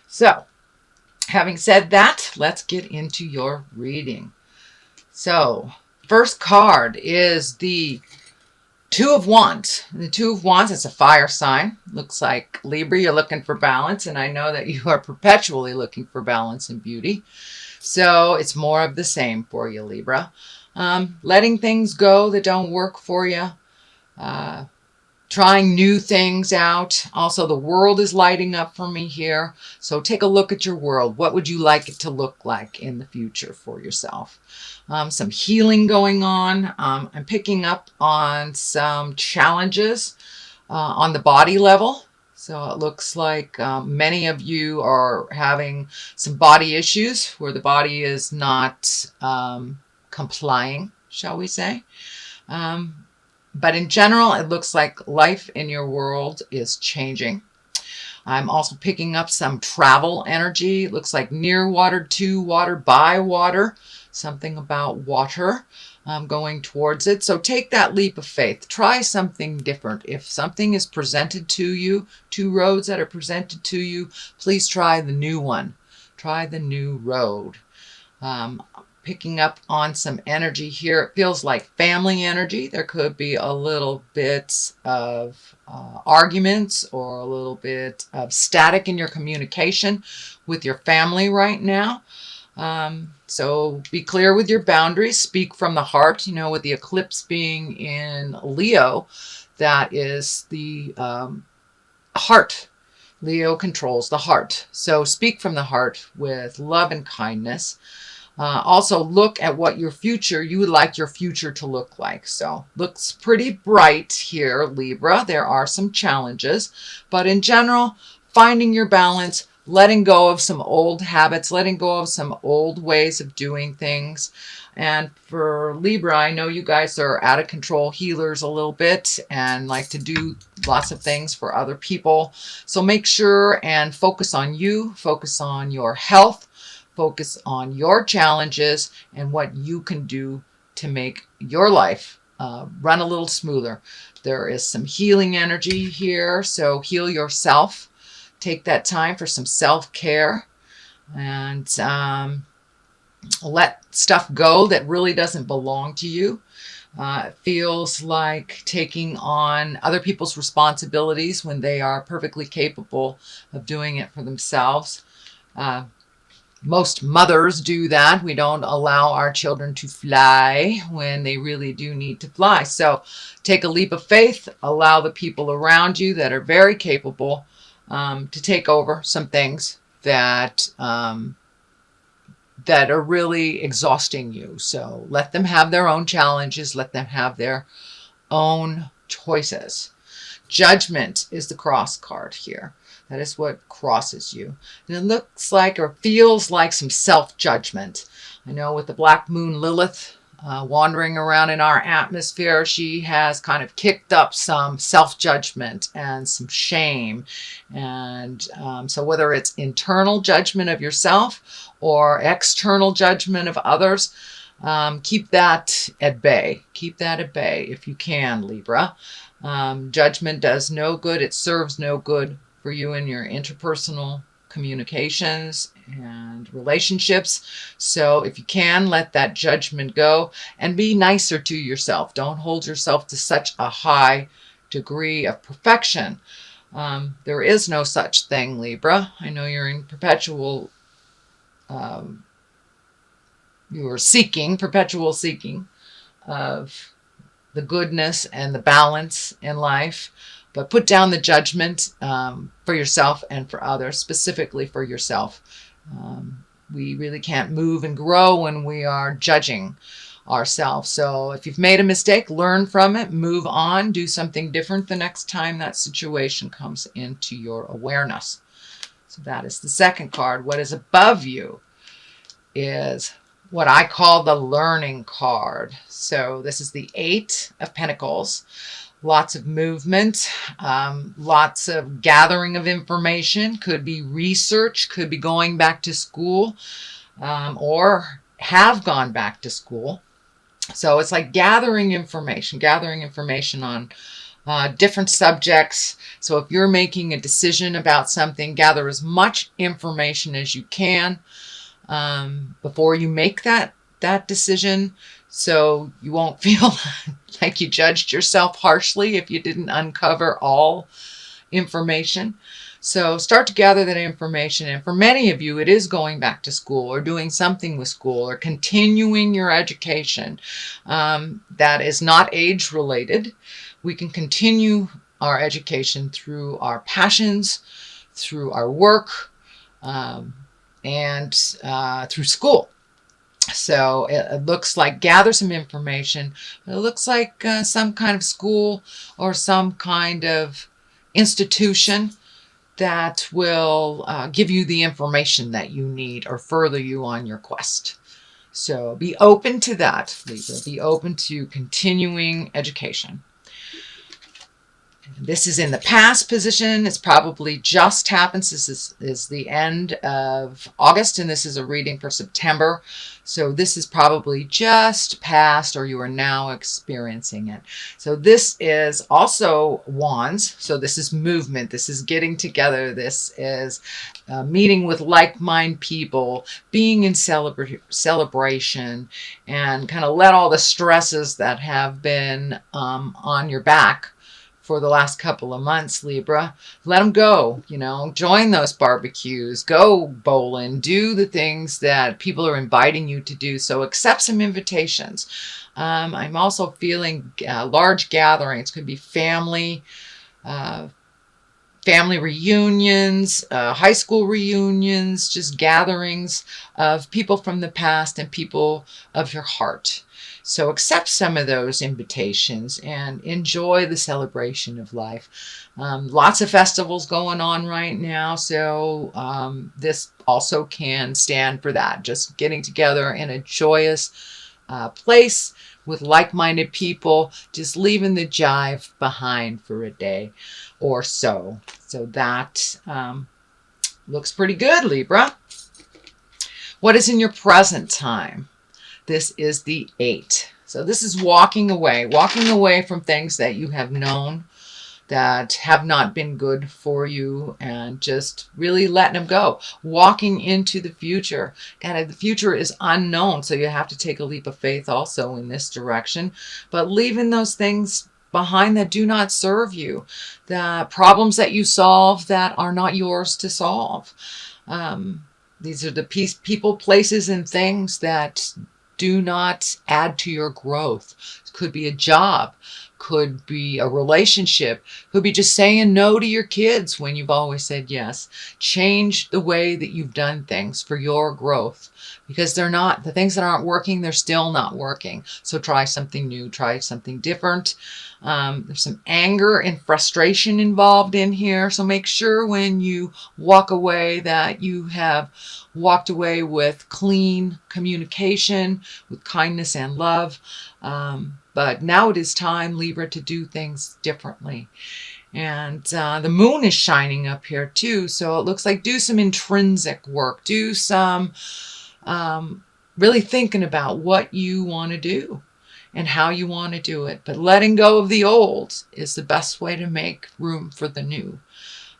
So, having said that, let's get into your reading. So, first card is the Two of Wands. The Two of Wands, it's a fire sign. Looks like Libra, you're looking for balance, and I know that you are perpetually looking for balance and beauty. So it's more of the same for you, Libra. Letting things go that don't work for you. Trying new things out. Also, the world is lighting up for me here. So take a look at your world. What would you like it to look like in the future for yourself? Some healing going on. I'm picking up on some challenges on the body level. So it looks like many of you are having some body issues where the body is not complying, shall we say. But in general, it looks like life in your world is changing. I'm also picking up some travel energy. It looks like near water, to water, by water. Something about water going towards it. So take that leap of faith. Try something different. If something is presented to you, two roads that are presented to you, please try the new one. Try the new road. Picking up on some energy here. It feels like family energy. There could be a little bit of arguments or a little bit of static in your communication with your family right now. So be clear with your boundaries. Speak from the heart. You know, with the eclipse being in Leo, that is the heart. Leo controls the heart. So speak from the heart with love and kindness. Also look at what your future, you would like your future to look like. So looks pretty bright here, Libra. There are some challenges, but in general, finding your balance, letting go of some old habits, letting go of some old ways of doing things. And for Libra, I know you guys are out of control healers a little bit and like to do lots of things for other people. So make sure and focus on you, focus on your health. Focus on your challenges and what you can do to make your life run a little smoother. There is some healing energy here, so heal yourself. Take that time for some self-care and let stuff go that really doesn't belong to you. It feels like taking on other people's responsibilities when they are perfectly capable of doing it for themselves. Most mothers do that. We don't allow our children to fly when they really do need to fly. So take a leap of faith. Allow the people around you that are very capable to take over some things that that are really exhausting you. So let them have their own challenges. Let them have their own choices. Judgment is the cross card here. That is what crosses you. And it looks like or feels like some self-judgment. I know with the Black Moon Lilith wandering around in our atmosphere, she has kind of kicked up some self-judgment and some shame. And so whether it's internal judgment of yourself or external judgment of others, keep that at bay. Keep that at bay if you can, Libra. Judgment does no good. It serves no good for you in your interpersonal communications and relationships. So if you can, let that judgment go and be nicer to yourself. Don't hold yourself to such a high degree of perfection. There is no such thing, Libra. I know you're in perpetual, you are seeking, perpetual seeking of the goodness and the balance in life. But put down the judgment for yourself and for others, specifically for yourself. We really can't move and grow when we are judging ourselves. So if you've made a mistake, learn from it, move on, do something different the next time that situation comes into your awareness. So that is the second card. What is above you is what I call the learning card. So this is the Eight of Pentacles. Lots of movement, lots of gathering of information, could be research, could be going back to school, or have gone back to school. So it's like gathering information on different subjects. So if you're making a decision about something, gather as much information as you can before you make that decision, so you won't feel like you judged yourself harshly if you didn't uncover all information. So start to gather that information. And for many of you, it is going back to school or doing something with school or continuing your education. That is not age related. We can continue our education through our passions, through our work, and through school. So it looks like gather some information. It looks like some kind of school or some kind of institution that will give you the information that you need or further you on your quest. So be open to that, Libra. Be open to continuing education. This is in the past position. It's probably just happened. This is the end of August, and this is a reading for September. So this is probably just past, or you are now experiencing it. So this is also wands. So this is movement. This is getting together. This is meeting with like-minded people, being in celebration, and kind of let all the stresses that have been on your back for the last couple of months, Libra, let them go. Join those barbecues, go bowling, do the things that people are inviting you to do. So accept some invitations. I'm also feeling large gatherings. Could be family reunions, high school reunions, just gatherings of people from the past and people of your heart. So accept some of those invitations and enjoy the celebration of life. Lots of festivals going on right now, so this also can stand for that. Just getting together in a joyous place with like-minded people, just leaving the jive behind for a day or so. So that looks pretty good, Libra. What is in your present time? This is the 8. So this is walking away from things that you have known that have not been good for you, and just really letting them go. Walking into the future. The future is unknown, so you have to take a leap of faith also in this direction. But leaving those things behind that do not serve you. The problems that you solve that are not yours to solve. These are the people, places, and things that do not add to your growth. It could be a job, could be a relationship, could be just saying no to your kids when you've always said yes. Change the way that you've done things for your growth, because the things that aren't working, they're still not working. So try something new, try something different. There's some anger and frustration involved in here. So make sure when you walk away that you have walked away with clean communication, with kindness and love. But now it is time, Libra, to do things differently. And the moon is shining up here too. So it looks like do some intrinsic work. Do some really thinking about what you want to do and how you want to do it. But letting go of the old is the best way to make room for the new.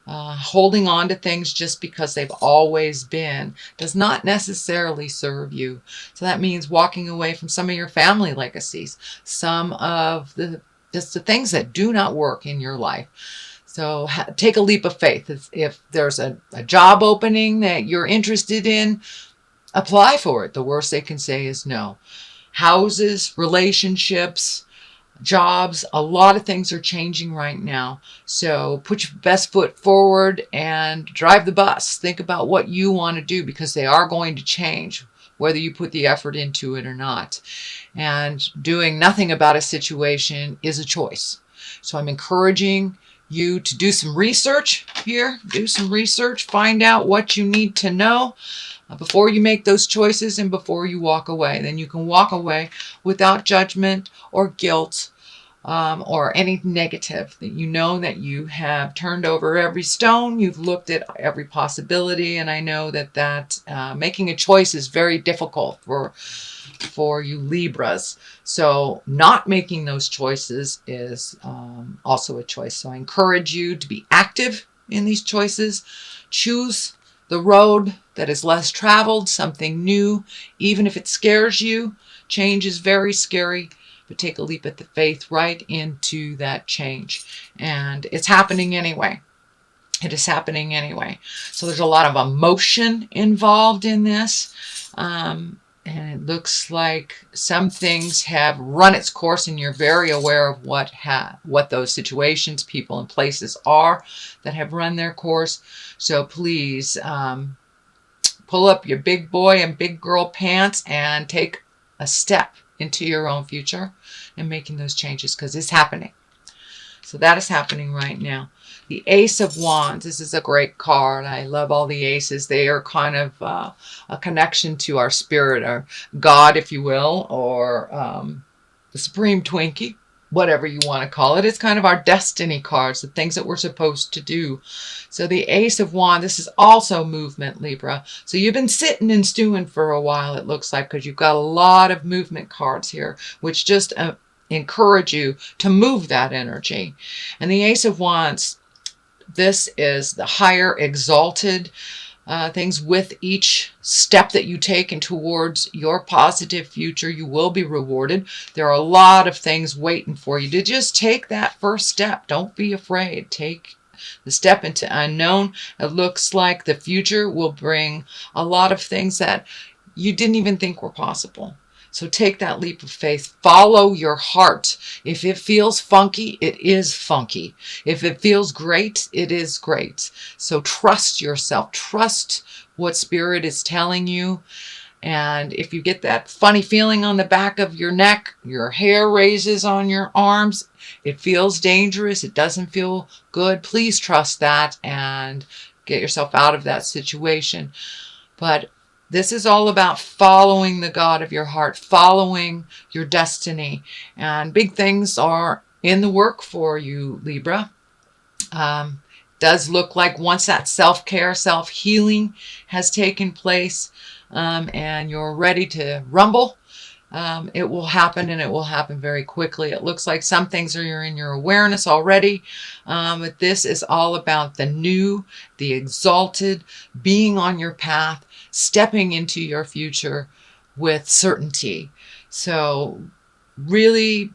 Holding on to things just because they've always been does not necessarily serve you. So that means walking away from some of your family legacies, some of the things that do not work in your life. So take a leap of faith. If there's a job opening that you're interested in, apply for it. The worst they can say is no. Houses, relationships, jobs, a lot of things are changing right now. So put your best foot forward and drive the bus. Think about what you want to do, because they are going to change, whether you put the effort into it or not. And doing nothing about a situation is a choice. So I'm encouraging you to do some research here. Do some research. Find out what you need to know before you make those choices and before you walk away. Then you can walk away without judgment or guilt or any negative, that you know that you have turned over every stone, you've looked at every possibility, and I know that making a choice is very difficult for you Libras. So not making those choices is also a choice. So I encourage you to be active in these choices. Choose the road that is less traveled, something new, even if it scares you. Change is very scary, but take a leap of the faith right into that change. And it's happening anyway. It is happening anyway. So there's a lot of emotion involved in this. And it looks like some things have run its course, and you're very aware of what those situations, people, and places are that have run their course. So please pull up your big boy and big girl pants and take a step into your own future and making those changes, because it's happening. So that is happening right now. The Ace of Wands. This is a great card. I love all the aces. They are kind of a connection to our spirit, our God, if you will, or the Supreme Twinkie, whatever you want to call it. It's kind of our destiny cards, the things that we're supposed to do. So the Ace of Wands, this is also movement, Libra. So you've been sitting and stewing for a while, it looks like, because you've got a lot of movement cards here, which just encourage you to move that energy. And the Ace of Wands, this is the higher exalted things. With each step that you take in towards your positive future, you will be rewarded. There are a lot of things waiting for you to just take that first step. Don't be afraid. Take the step into unknown. It looks like the future will bring a lot of things that you didn't even think were possible. So take that leap of faith. Follow your heart. If it feels funky, it is funky. If it feels great, it is great. So trust yourself. Trust what Spirit is telling you. And if you get that funny feeling on the back of your neck, your hair raises on your arms, it feels dangerous, it doesn't feel good, please trust that and get yourself out of that situation. But this is all about following the God of your heart, following your destiny. And big things are in the work for you, Libra. Does look like once that self-care, self-healing has taken place, and you're ready to rumble, it will happen, and it will happen very quickly. It looks like some things are in your awareness already, but this is all about the new, the exalted, being on your path, stepping into your future with certainty. So really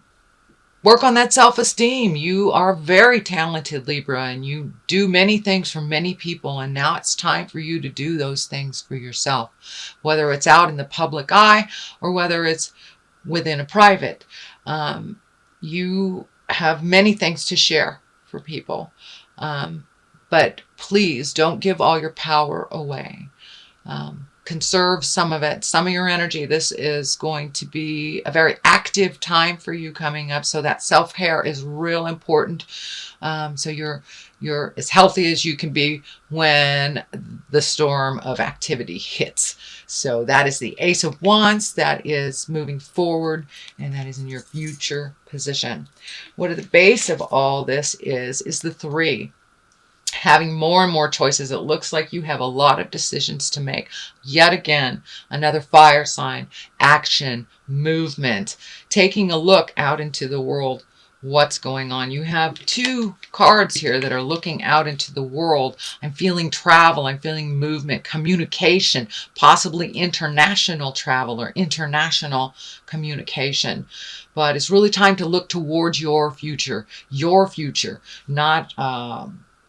work on that self-esteem. You are very talented, Libra, and you do many things for many people, and now it's time for you to do those things for yourself, whether it's out in the public eye or whether it's within a private. You have many things to share for people, but please don't give all your power away. Conserve some of it, some of your energy. This is going to be a very active time for you coming up. So that self-care is real important. So you're as healthy as you can be when the storm of activity hits. So that is the Ace of Wands. That is moving forward, and that is in your future position. What at the base of all this is the 3. Having more and more choices. It looks like you have a lot of decisions to make. Yet again, another fire sign, action, movement, taking a look out into the world, what's going on. You have 2 cards here that are looking out into the world. I'm feeling travel, I'm feeling movement, communication, possibly international travel or international communication. But it's really time to look towards your future, not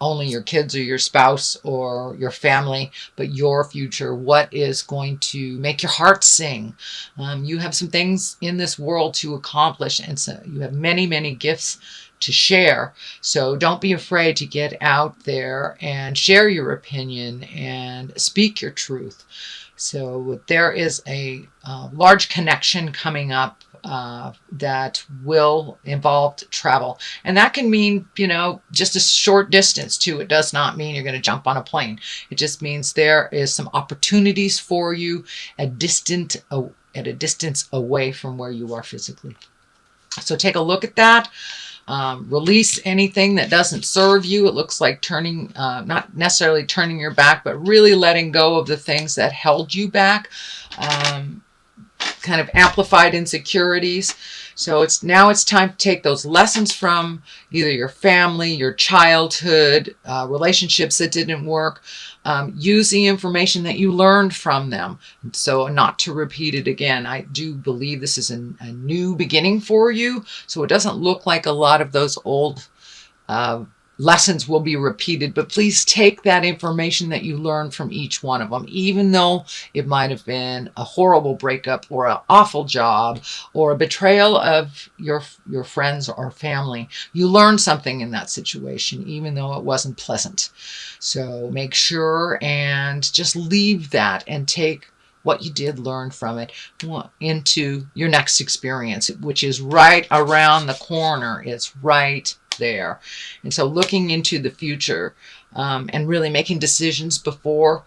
only your kids or your spouse or your family, but your future. What is going to make your heart sing? You have some things in this world to accomplish, and so you have many, many gifts to share. So don't be afraid to get out there and share your opinion and speak your truth. So there is a large connection coming up that will involve travel. And that can mean, just a short distance too. It does not mean you're going to jump on a plane. It just means there is some opportunities for you at a distance away from where you are physically. So take a look at that. Release anything that doesn't serve you. It looks like turning, not necessarily turning your back, but really letting go of the things that held you back. Kind of amplified insecurities. So now it's time to take those lessons from either your family, your childhood, relationships that didn't work. Use the information that you learned from them, so not to repeat it again. I do believe this is a new beginning for you, so it doesn't look like a lot of those old lessons will be repeated, but please take that information that you learned from each one of them, even though it might have been a horrible breakup or an awful job or a betrayal of your friends or family. You learned something in that situation, even though it wasn't pleasant. So make sure and just leave that and take what you did learn from it into your next experience, which is right around the corner. It's right there. And so looking into the future and really making decisions before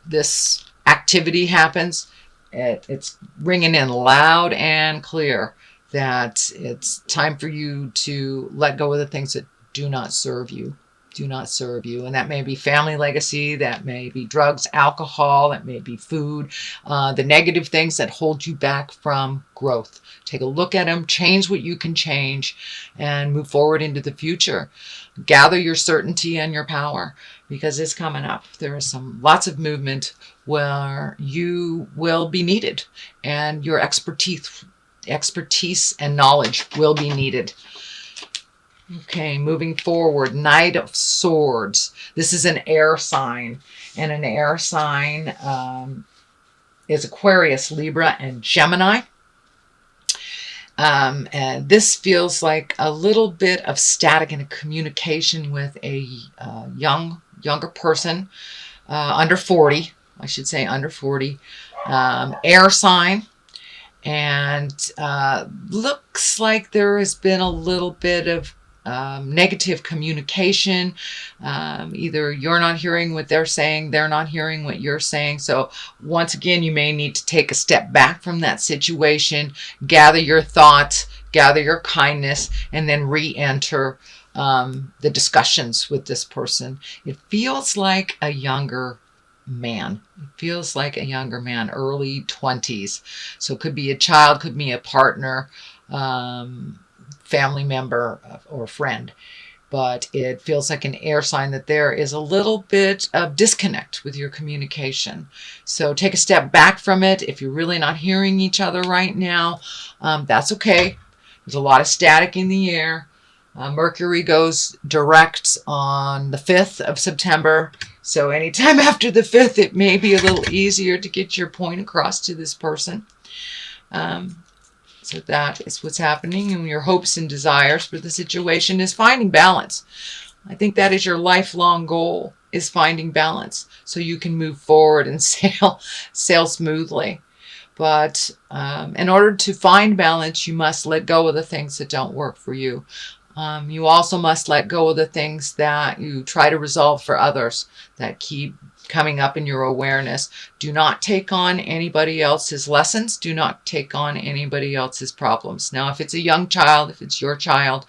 this activity happens, it's ringing in loud and clear that it's time for you to let go of the things that do not serve you. Do not serve you. And that may be family legacy, that may be drugs, alcohol, that may be food, the negative things that hold you back from growth. Take a look at them, change what you can change, and move forward into the future. Gather your certainty and your power, because it's coming up. There is lots of movement where you will be needed, and your expertise and knowledge will be needed. Okay, moving forward, Knight of Swords. This is an air sign, and an air sign is Aquarius, Libra, and Gemini. And this feels like a little bit of static in a communication with a younger person, under 40, I should say under 40, air sign. And looks like there has been a little bit of negative communication. Either you're not hearing what they're saying, they're not hearing what you're saying. So once again, you may need to take a step back from that situation, gather your thoughts, gather your kindness, and then re-enter the discussions with this person. It feels like a younger man. It feels like a younger man, early 20s. So it could be a child, could be a partner, family member or friend, but it feels like an air sign that there is a little bit of disconnect with your communication. So take a step back from it. If you're really not hearing each other right now, that's okay. There's a lot of static in the air. Mercury goes direct on the 5th of September. So anytime after the 5th, it may be a little easier to get your point across to this person. So that is what's happening, and your hopes and desires for the situation is finding balance. I think that is your lifelong goal, is finding balance so you can move forward and sail smoothly. But in order to find balance, you must let go of the things that don't work for you. You also must let go of the things that you try to resolve for others that keep coming up in your awareness. Do not take on anybody else's lessons. Do not take on anybody else's problems. Now, if it's a young child, if it's your child,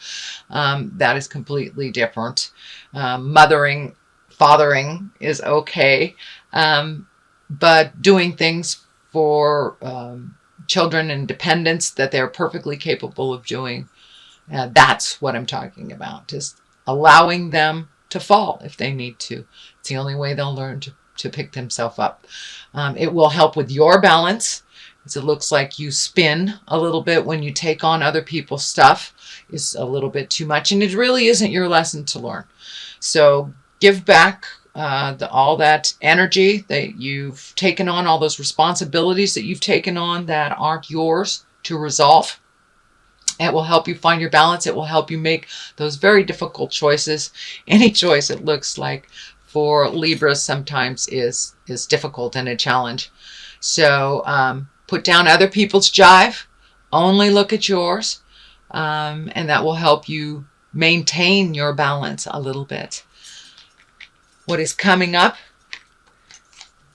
that is completely different. Mothering, fathering is okay. But doing things for children and dependents that they're perfectly capable of doing, that's what I'm talking about. Just allowing them to fall if they need to. It's the only way they'll learn to pick themselves up. It will help with your balance, as it looks like you spin a little bit when you take on other people's stuff. It's a little bit too much, and it really isn't your lesson to learn. So give back all that energy that you've taken on, all those responsibilities that you've taken on that aren't yours to resolve. It will help you find your balance. It will help you make those very difficult choices. Any choice, it looks like, for Libra sometimes is difficult and a challenge. So put down other people's jive. Only look at yours. And that will help you maintain your balance a little bit. What is coming up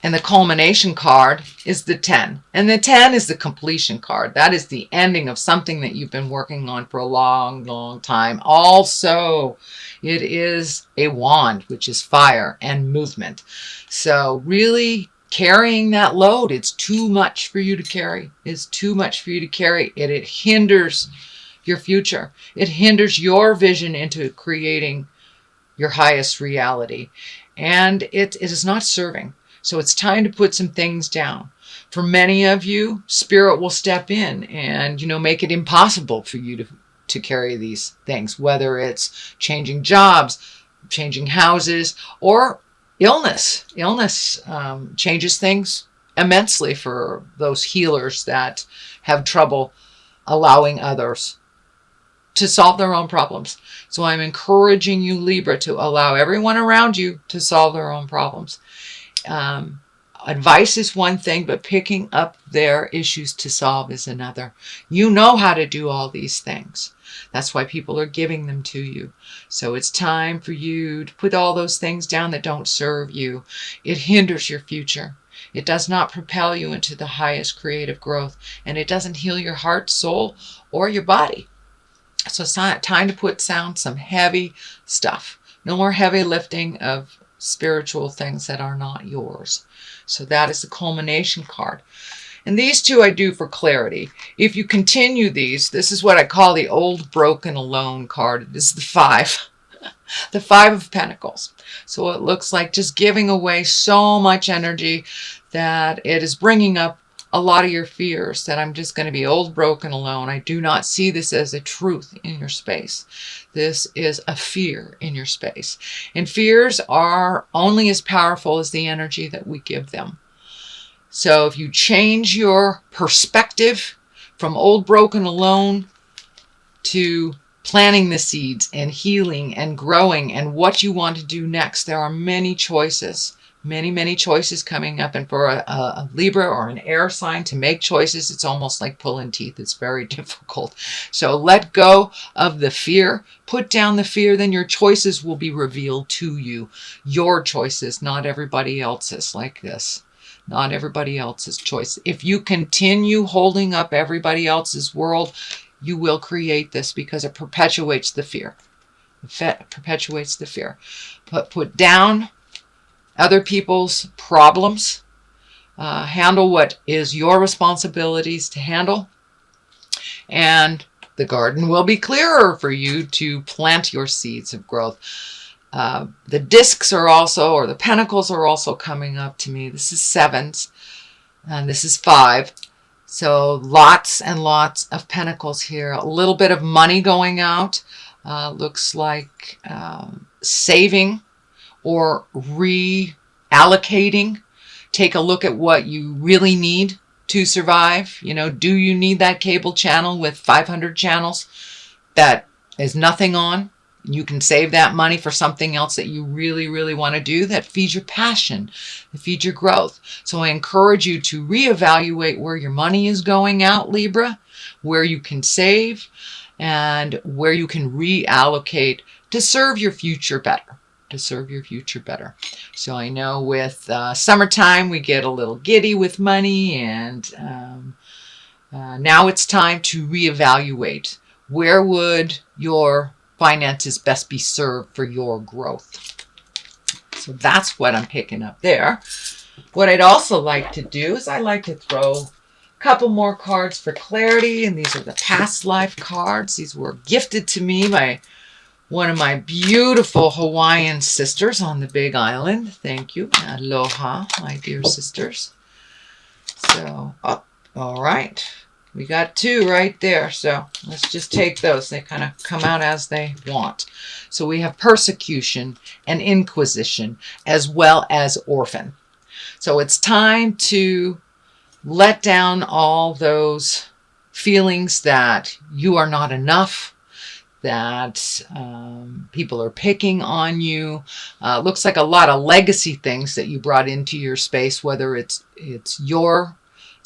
And the culmination card is the 10. And the 10 is the completion card. That is the ending of something that you've been working on for a long, long time. Also, it is a wand, which is fire and movement. So really carrying that load, it's too much for you to carry. It's too much for you to carry. It hinders your future. It hinders your vision into creating your highest reality. And it is not serving. So it's time to put some things down. For many of you, Spirit will step in and, make it impossible for you to carry these things, whether it's changing jobs, changing houses, or illness. Illness changes things immensely for those healers that have trouble allowing others to solve their own problems. So I'm encouraging you, Libra, to allow everyone around you to solve their own problems. Advice is one thing, but picking up their issues to solve is another. You know how to do all these things. That's why people are giving them to you. So it's time for you to put all those things down that don't serve you. It hinders your future. It does not propel you into the highest creative growth, and it doesn't heal your heart, soul, or your body. So it's time to put down some heavy stuff. No more heavy lifting of spiritual things that are not yours. So that is the culmination card. And these two I do for clarity. If you continue these, this is what I call the old, broken, alone card. This is the 5. The 5 of Pentacles. So it looks like just giving away so much energy that it is bringing up a lot of your fears, that I'm just going to be old, broken, alone. I do not see this as a truth in your space. This is a fear in your space. And fears are only as powerful as the energy that we give them. So if you change your perspective from old, broken, alone to planting the seeds and healing and growing and what you want to do next, there are many choices. Many choices coming up. And for a Libra or an air sign to make choices, it's almost like pulling teeth. It's very difficult. So let go of the fear. Put down the fear. Then your choices will be revealed to you. Your choices, not everybody else's, like this. Not everybody else's choice. If you continue holding up everybody else's world, you will create this, because it perpetuates the fear. It perpetuates the fear. Put down other people's problems. Handle what is your responsibilities to handle. And the garden will be clearer for you to plant your seeds of growth. The discs are also, or the pentacles are also coming up to me. This is 7s, and this is 5. So lots and lots of pentacles here. A little bit of money going out. Looks like saving or reallocating. Take a look at what you really need to survive. Do you need that cable channel with 500 channels that is nothing on? You can save that money for something else that you really, really want to do, that feeds your passion, that feeds your growth. So I encourage you to reevaluate where your money is going out, Libra, where you can save and where you can reallocate to serve your future better. So I know with summertime we get a little giddy with money, and now it's time to reevaluate. Where would your finances best be served for your growth? So that's what I'm picking up there. What I'd also like to do is I like to throw a couple more cards for clarity, and these are the past life cards. These were gifted to me by one of my beautiful Hawaiian sisters on the Big Island. Thank you. Aloha, my dear sisters. So, all right. We got 2 right there. So let's just take those. They kind of come out as they want. So we have persecution and inquisition, as well as orphan. So it's time to let down all those feelings that you are not enough, that people are picking on you. Looks like a lot of legacy things that you brought into your space, whether it's your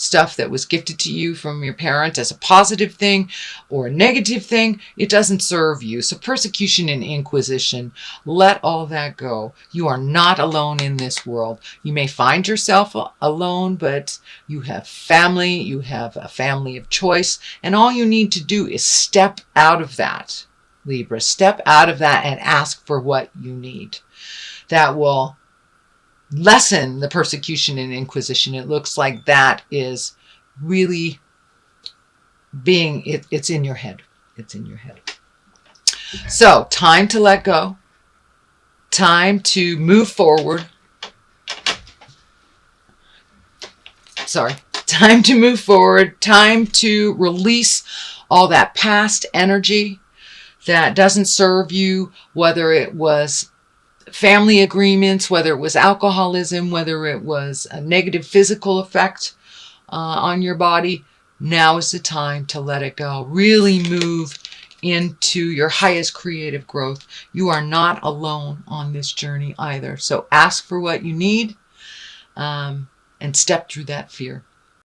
stuff that was gifted to you from your parent as a positive thing or a negative thing, it doesn't serve you. So persecution and inquisition, let all that go. You are not alone in this world. You may find yourself alone, but you have family, you have a family of choice, and all you need to do is step out of that, Libra. Step out of that and ask for what you need. That will lessen the persecution and inquisition. It looks like that is really being, it's in your head. It's in your head. So, time to let go. Time to move forward. Time to move forward. Time to release all that past energy that doesn't serve you, whether it was family agreements, whether it was alcoholism, whether it was a negative physical effect on your body. Now is the time to let it go. Really move into your highest creative growth. You are not alone on this journey either. So ask for what you need and step through that fear.